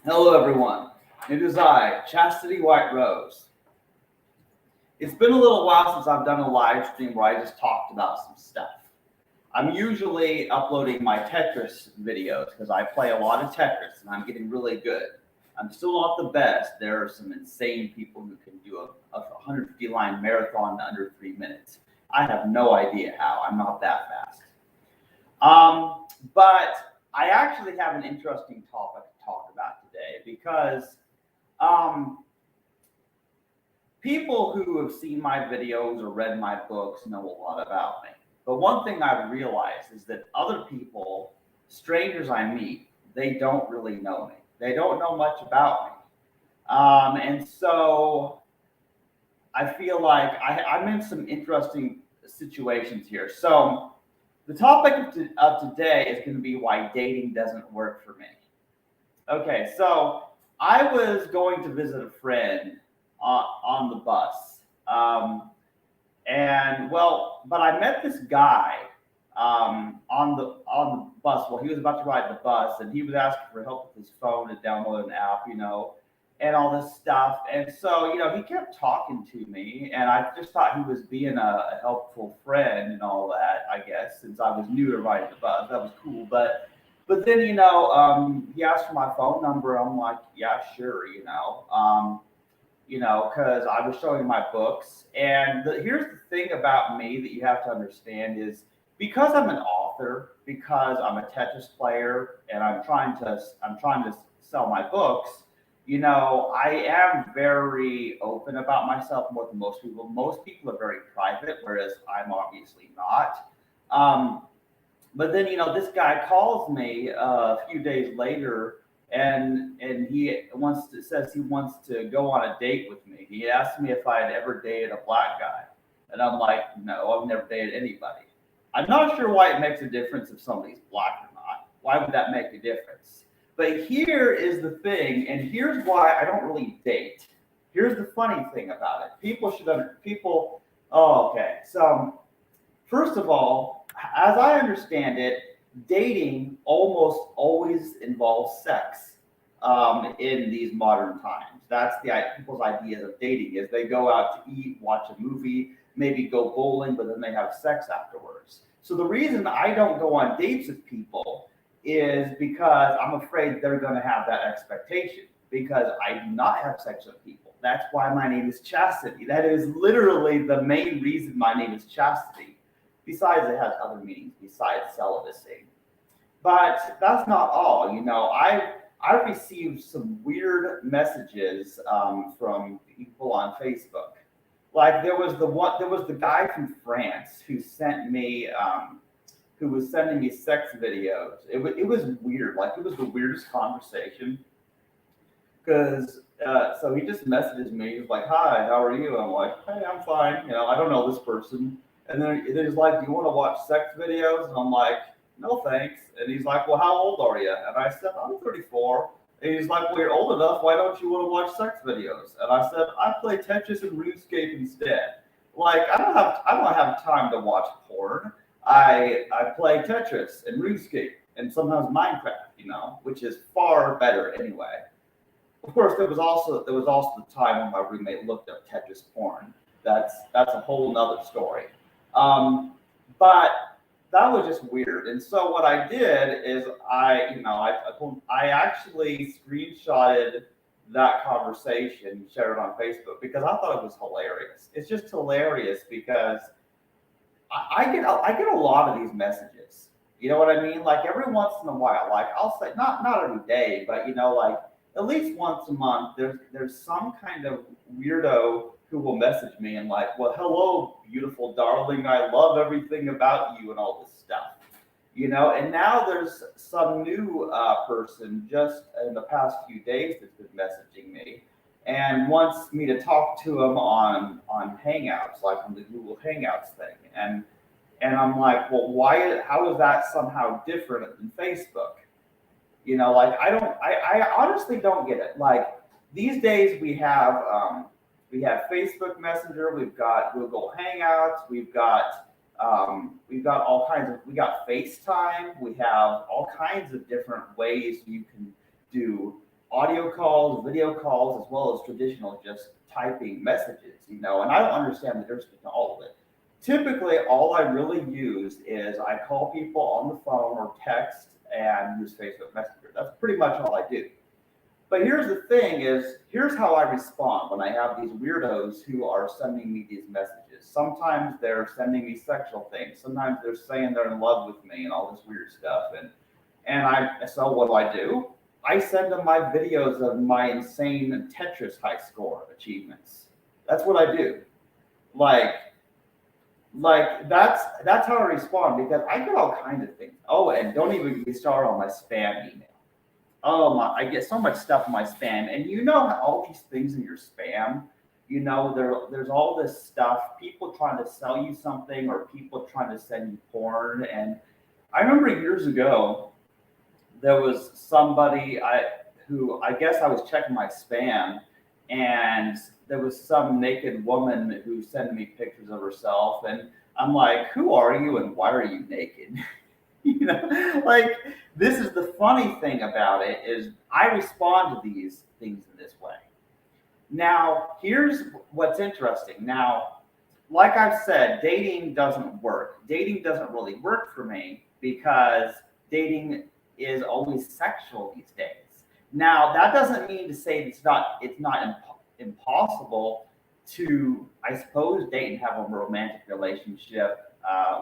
Hello, everyone. It is I, Chastity White Rose. It's been a little while since I've done a live stream where I just talked about some stuff. I'm usually uploading my Tetris videos because I play a lot of Tetris and I'm getting really good. I'm still not the best. There are some insane people who can do a 150 line marathon in under 3 minutes. I have no idea how. I'm not that fast. But I actually have an interesting topic to talk about today because um, people who have seen my videos or read my books know a lot about me. But one thing I've realized is that other people, strangers I meet, they don't really know me. They don't know much about me. And so I feel like I'm in some interesting situations here. So the topic of today is going to be why dating doesn't work for me. Okay, so I was going to visit a friend on the bus. And well, but I met this guy on the bus. Well, he was about to ride the bus, and he was asking for help with his phone to download an app, and all this stuff. And so, he kept talking to me, and I just thought he was being a helpful friend and all that. I guess since I was new to riding the bus, that was cool. But then, he asked for my phone number. I'm like, yeah, sure, because I was showing my books. And here's the thing about me that you have to understand is because I'm an author, because I'm a Tetris player, and I'm trying to sell my books. I am very open about myself more than most people. Most people are very private, whereas I'm obviously not. Um, but then this guy calls me a few days later, and says he wants to go on a date with me. He asked me if I had ever dated a black guy, and I'm like, no, I've never dated anybody. I'm not sure why it makes a difference if somebody's black or not. Why would that make a difference? But here is the thing, and here's why I don't really date. Here's the funny thing about it. People. Oh, okay. So first of all, as I understand it, dating almost always involves sex in these modern times. That's the people's ideas of dating is they go out to eat, watch a movie, maybe go bowling, but then they have sex afterwards. So the reason I don't go on dates with people is because I'm afraid they're going to have that expectation because I do not have sex with people. That's why my name is Chastity. That is literally the main reason my name is Chastity. Besides, it has other meanings besides celibacy. But that's not all. I received some weird messages from people on Facebook. Like there was the guy from France who was sending me sex videos. It was weird. Like it was the weirdest conversation because so he just messages me. He's like, "Hi, how are you?" I'm like, "Hey, I'm fine." I don't know this person. And then he's like, "Do you want to watch sex videos?" And I'm like, "No, thanks." And he's like, "Well, how old are you?" And I said, "I'm 34." And he's like, "Well, you're old enough. Why don't you want to watch sex videos?" And I said, "I play Tetris and RuneScape instead. Like, I don't have time to watch porn. I play Tetris and RuneScape and sometimes Minecraft, which is far better anyway." Of course, there was also the time when my roommate looked up Tetris porn. That's a whole nother story. Um, but that was just weird. And so what I did is I actually screenshotted that conversation, shared it on Facebook because I thought it was hilarious. It's just hilarious because I get a lot of these messages. You know what I mean? Like every once in a while, like I'll say not every day, but like at least once a month, there's some kind of weirdo who will message me and like, well, hello, beautiful darling, I love everything about you and all this stuff. And now there's some new person just in the past few days that's been messaging me and wants me to talk to him on Hangouts, like on the Google Hangouts thing. And I'm like, well, why? How is that somehow different than Facebook? Like I honestly don't get it. Like these days we have Facebook Messenger, we've got Google Hangouts, we've got all kinds of we got FaceTime, we have all kinds of different ways you can do audio calls, video calls, as well as traditional just typing messages, and I don't understand the difference between all of it. Typically, all I really use is I call people on the phone or text and use Facebook Messenger. That's pretty much all I do. But here's the thing here's how I respond when I have these weirdos who are sending me these messages. Sometimes they're sending me sexual things. Sometimes they're saying they're in love with me and all this weird stuff. So what do? I send them my videos of my insane Tetris high score achievements. That's what I do. Like, that's how I respond because I get all kinds of things. Oh, and don't even get started on my spam email. Oh my! I get so much stuff in my spam, and all these things in your spam. There's all this stuff. People trying to sell you something, or people trying to send you porn. And I remember years ago, there was somebody who I guess I was checking my spam, and there was some naked woman who sent me pictures of herself, and I'm like, who are you, and why are you naked? Like, this is the funny thing about it is I respond to these things in this way. Now, here's what's interesting. Now, like I've said, dating doesn't work. Dating doesn't really work for me because dating is always sexual these days. Now, that doesn't mean to say it's not impossible to, I suppose, date and have a romantic relationship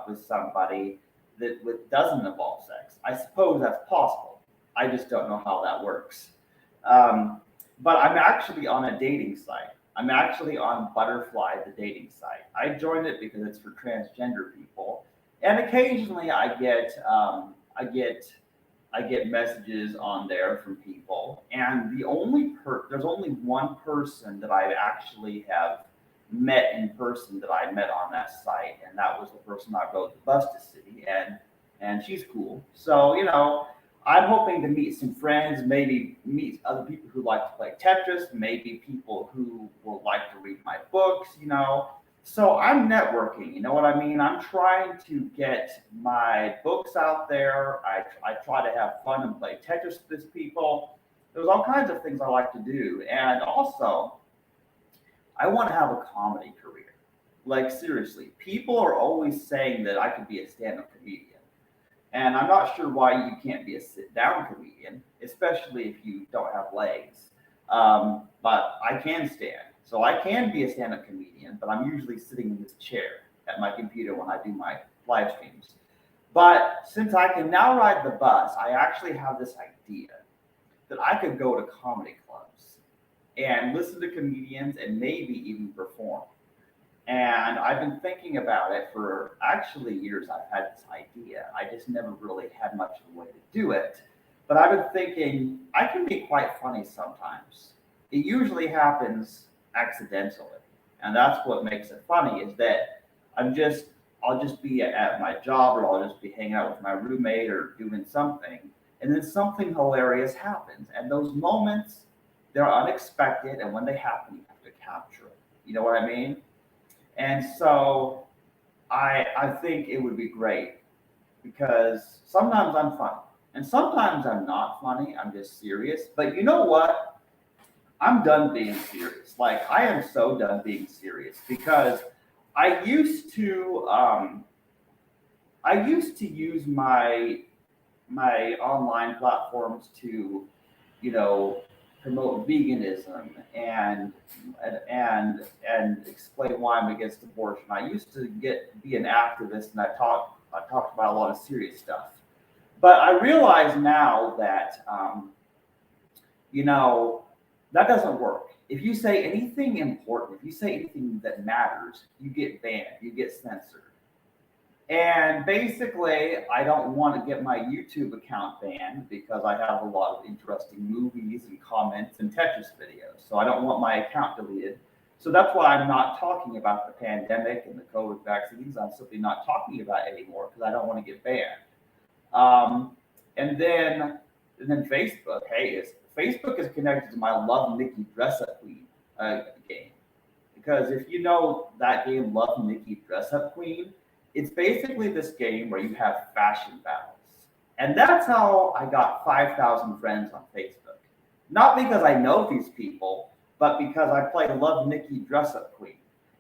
with somebody that doesn't involve sex. I suppose that's possible. I just don't know how that works. But I'm actually on a dating site. I'm actually on Butterfly, the dating site. I joined it because it's for transgender people, and occasionally I get messages on there from people. And there's only one person that I actually have met in person that I met on that site, and that was the person I rode the bus to see, and she's cool. So I'm hoping to meet some friends, maybe meet other people who like to play Tetris, maybe people who will like to read my books. So I'm networking, you know what I mean? I'm trying to get my books out there. I try to have fun and play Tetris with people. There's all kinds of things I like to do, and also I want to have a comedy career. Like, seriously, people are always saying that I could be a stand-up comedian. And I'm not sure why you can't be a sit-down comedian, especially if you don't have legs. But I can stand. So I can be a stand-up comedian, but I'm usually sitting in this chair at my computer when I do my live streams. But since I can now ride the bus, I actually have this idea that I could go to comedy clubs and listen to comedians and maybe even perform. And I've been thinking about it for actually years. I've had this idea. I just never really had much of a way to do it. But I've been thinking I can be quite funny sometimes. It usually happens accidentally. And that's what makes it funny is that I'll just be at my job, or I'll just be hanging out with my roommate or doing something. And then something hilarious happens. And those moments, they're unexpected. And when they happen, you have to capture it. You know what I mean? And so I think it would be great because sometimes I'm funny and sometimes I'm not funny. I'm just serious. But you know what? I'm done being serious. Like, I am so done being serious because I used to use my online platforms to, promote veganism and explain why I'm against abortion. I used to be an activist, and I talked about a lot of serious stuff. But I realize now that that doesn't work. If you say anything important, if you say anything that matters, you get banned, you get censored. And basically, I don't want to get my YouTube account banned because I have a lot of interesting movies and comments and Tetris videos. So I don't want my account deleted. So that's why I'm not talking about the pandemic and the COVID vaccines. I'm simply not talking about it anymore because I don't want to get banned. And then Facebook. Hey, Facebook is connected to my Love Nicki Dress Up Queen game. Because if you know that game, Love Nicki Dress Up Queen, it's basically this game where you have fashion battles. And that's how I got 5,000 friends on Facebook. Not because I know these people, but because I play Love Nicki Dress Up Queen.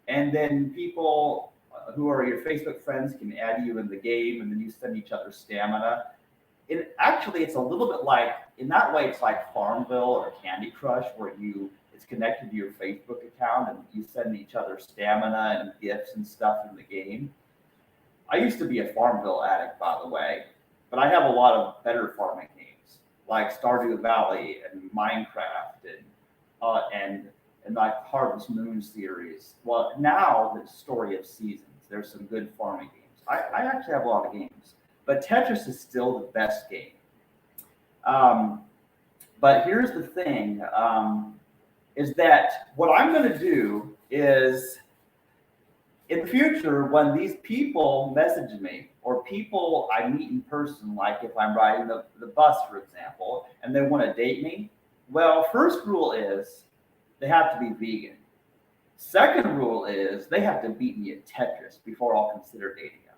And then people who are your Facebook friends can add you in the game, and then you send each other stamina. It's a little bit like, in that way, it's like Farmville or Candy Crush, where it's connected to your Facebook account and you send each other stamina and gifts and stuff in the game. I used to be a Farmville addict, by the way, but I have a lot of better farming games like Stardew Valley and Minecraft and like Harvest Moon series. Well, now the Story of Seasons. There's some good farming games. I actually have a lot of games, but Tetris is still the best game. Um, but here's the thing: is that what I'm going to do is, in the future, when these people message me or people I meet in person, like if I'm riding the bus, for example, and they want to date me, well, first rule is they have to be vegan. Second rule is they have to beat me at Tetris before I'll consider dating them.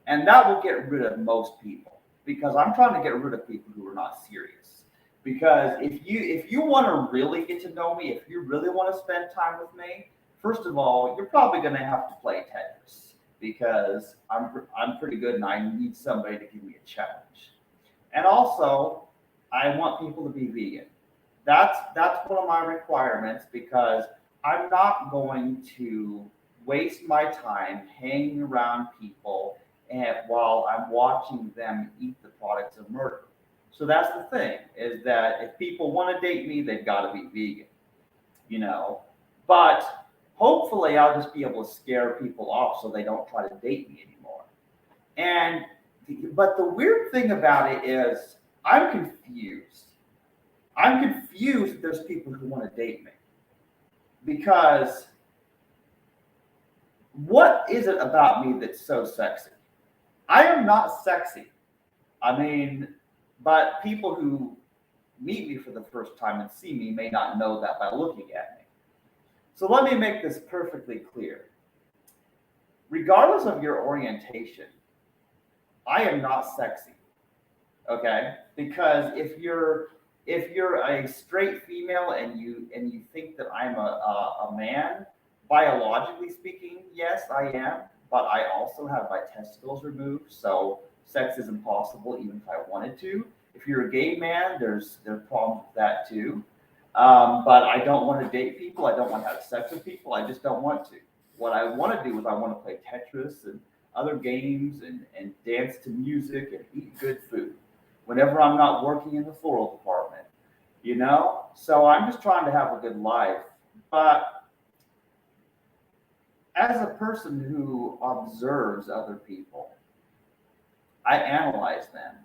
And that will get rid of most people, because I'm trying to get rid of people who are not serious. Because if you want to really get to know me, if you really want to spend time with me, first of all, you're probably going to have to play Tetris, because I'm pretty good and I need somebody to give me a challenge. And also, I want people to be vegan. That's one of my requirements, because I'm not going to waste my time hanging around people and while I'm watching them eat the products of murder. So that's the thing, is that if people want to date me, they've got to be vegan, you know. But hopefully I'll just be able to scare people off so they don't try to date me anymore. And but the weird thing about it is I'm confused. I'm confused that there's people who want to date me, because what is it about me that's so sexy? I am not sexy. I mean, but people who meet me for the first time and see me may not know that by looking at me. So let me make this perfectly clear. Regardless of your orientation, I am not sexy. Okay? Because if you're a straight female and you think that I'm a man, biologically speaking, yes, I am. But I also have my testicles removed, so sex is impossible even if I wanted to. If you're a gay man, there's problems with that too. But I don't want to date people. I don't want to have sex with people. I just don't want to. What I want to do is I want to play Tetris and other games and dance to music and eat good food whenever I'm not working in the floral department, you know? So I'm just trying to have a good life. But as a person who observes other people, I analyze them,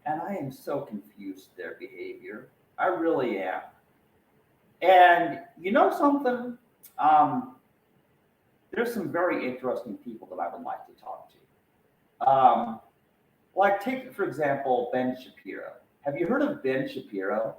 and I am so confused with their behavior. I really am. And you know something? Um, there's some very interesting people that I would like to talk to. Like, take, for example, Ben Shapiro. Have you heard of Ben Shapiro?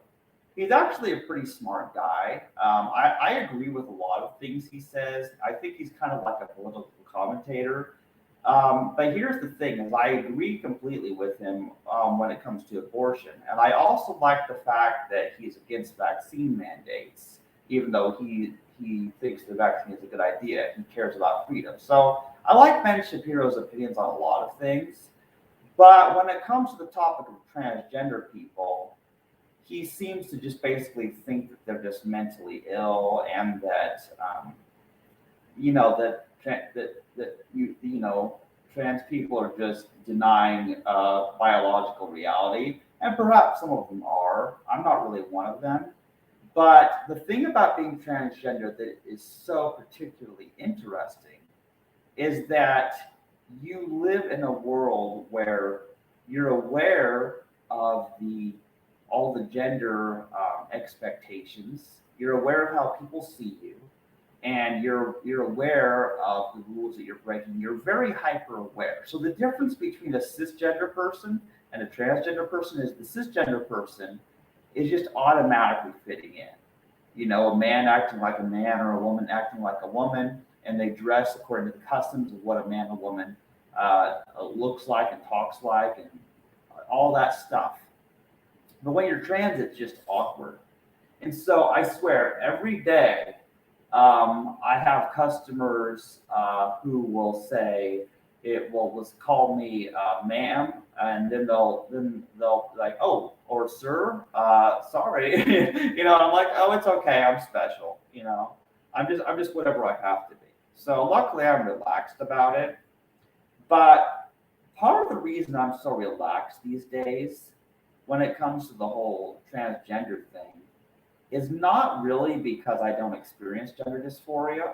He's actually a pretty smart guy. I agree with a lot of things he says. I think he's kind of like a political commentator. But here's the thing: is I agree completely with him when it comes to abortion, and I also like the fact that he's against vaccine mandates, even though he thinks the vaccine is a good idea. He cares about freedom. So I like Ben Shapiro's opinions on a lot of things. But when it comes to the topic of transgender people, he seems to just basically think that they're just mentally ill, and that trans people are just denying biological reality, and perhaps some of them are. I'm not really one of them. But the thing about being transgender that is so particularly interesting is that you live in a world where you're aware of all the gender expectations. You're aware of how people see you, and you're aware of the rules that you're breaking. You're very hyper aware. So the difference between a cisgender person and a transgender person is the cisgender person is just automatically fitting in. You know, a man acting like a man or a woman acting like a woman, and they dress according to the customs of what a man or woman looks like and talks like, and all that stuff. But when you're trans, it's just awkward. And so I swear, every day, I have customers who will say, let's call me ma'am, and then they'll like, oh, or sir, sorry, I'm like, oh, it's okay, I'm special, I'm just whatever I have to be. So luckily, I'm relaxed about it. But part of the reason I'm so relaxed these days, when it comes to the whole transgender thing, is not really because I don't experience gender dysphoria,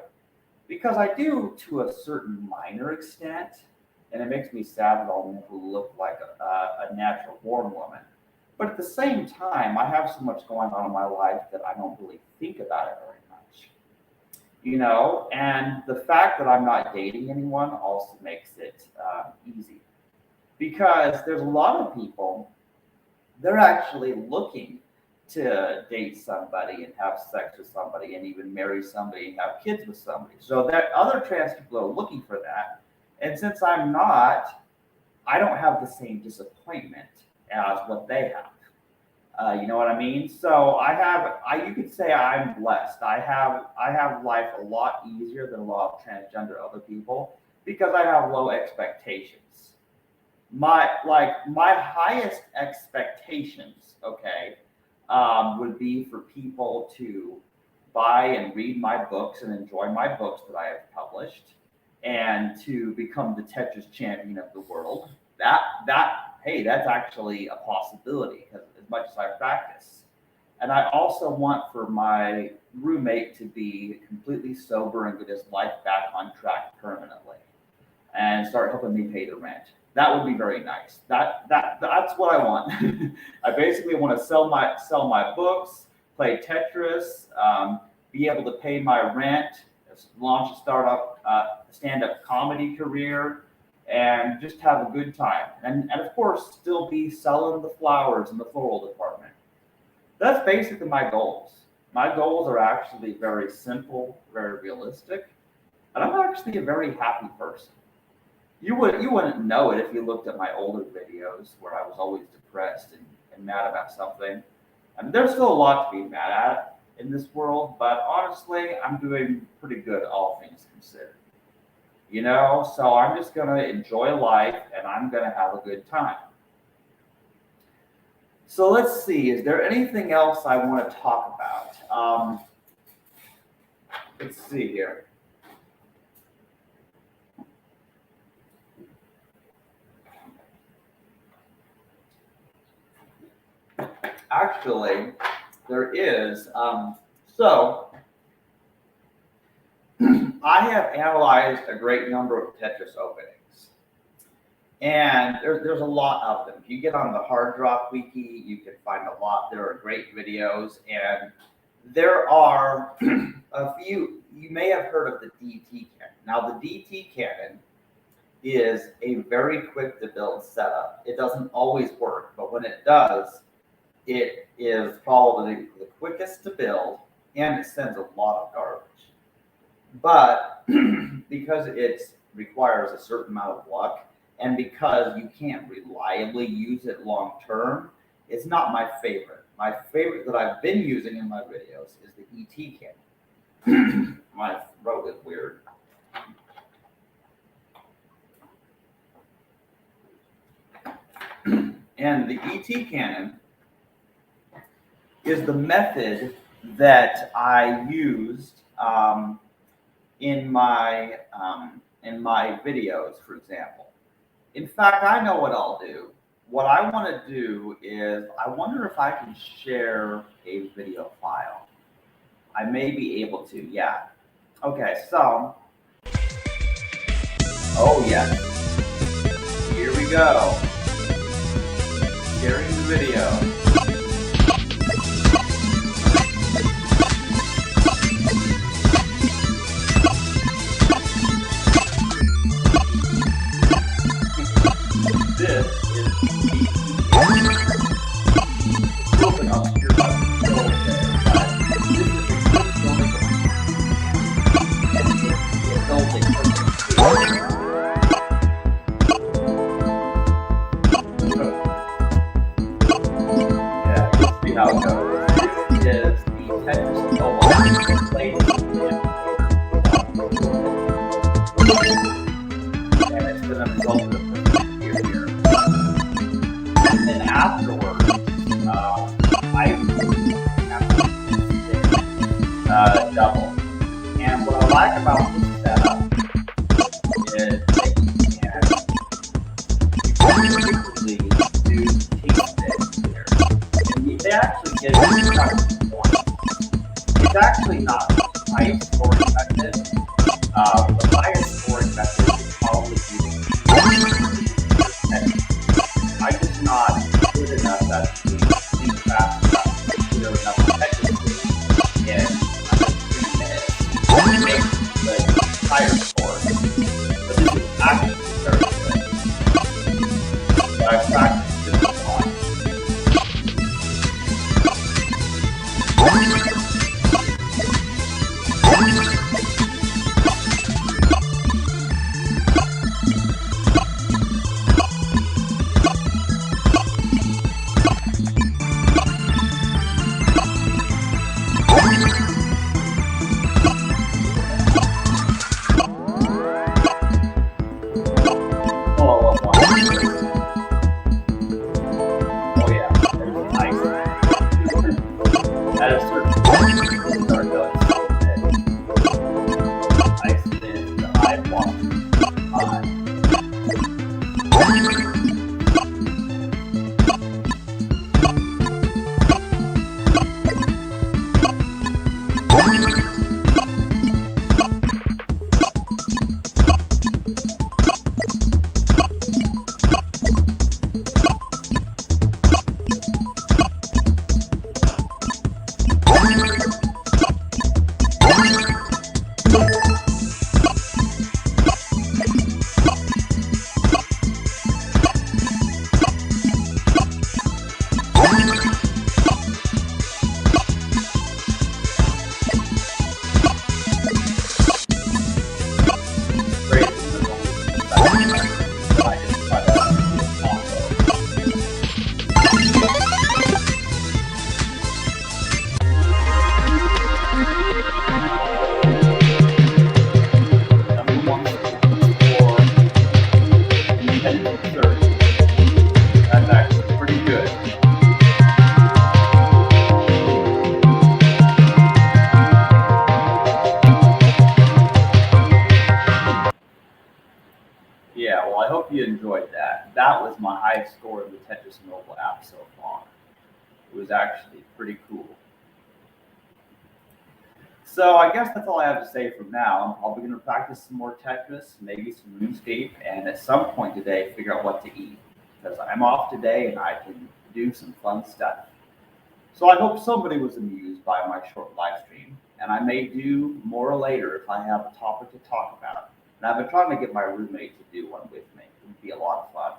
because I do to a certain minor extent, and it makes me sad that I'll never look like a natural born woman. But at the same time, I have so much going on in my life that I don't really think about it very much. And the fact that I'm not dating anyone also makes it easy, because there's a lot of people, they're actually looking to date somebody and have sex with somebody and even marry somebody and have kids with somebody. So that other trans people are looking for that. And since I'm not, I don't have the same disappointment as what they have. You know what I mean? So you could say I'm blessed. I have life a lot easier than a lot of transgender other people because I have low expectations. My highest expectations, okay, would be for people to buy and read my books and enjoy my books that I have published, and to become the Tetris champion of the world. Hey, that's actually a possibility, because as much as I practice. And I also want for my roommate to be completely sober and get his life back on track permanently, and start helping me pay the rent. That would be very nice. That's what I want. I basically want to sell my books, play Tetris, be able to pay my rent, launch a stand-up comedy career, and just have a good time. And of course, still be selling the flowers in the floral department. That's basically my goals. My goals are actually very simple, very realistic, and I'm actually a very happy person. You wouldn't know it if you looked at my older videos where I was always depressed and mad about something. I mean, there's still a lot to be mad at in this world, but honestly, I'm doing pretty good, all things considered. So I'm just gonna enjoy life and I'm gonna have a good time. So let's see, is there anything else I want to talk about? Let's see here. Actually, there is. So I have analyzed a great number of Tetris openings, and there's a lot of them. If you get on the Hard Drop Wiki, you can find a lot. There are great videos, and there are a few. You may have heard of the DT cannon. Now, the DT cannon is a very quick to build setup. It doesn't always work, but when it does, it is probably the quickest to build, and it sends a lot of garbage. But because it requires a certain amount of luck, and because you can't reliably use it long term, it's not my favorite. My favorite that I've been using in my videos is the ET cannon. My throat is weird. And the ET cannon is the method that I used in my videos, for example. In fact, I know what I'll do. What I want to do is, I wonder if I can share a video file. I may be able to, yeah. Okay, so, oh yes, here we go. Sharing the video. This is open up your Yeah, well, I hope you enjoyed that. That was my highest score in the Tetris mobile app so far. It was actually pretty cool. So I guess that's all I have to say from now. I'm probably going to practice some more Tetris, maybe some RuneScape, and at some point today, figure out what to eat because I'm off today and I can do some fun stuff. So I hope somebody was amused by my short live stream, and I may do more later if I have a topic to talk about. And I've been trying to get my roommate to do one with me. It would be a lot of fun.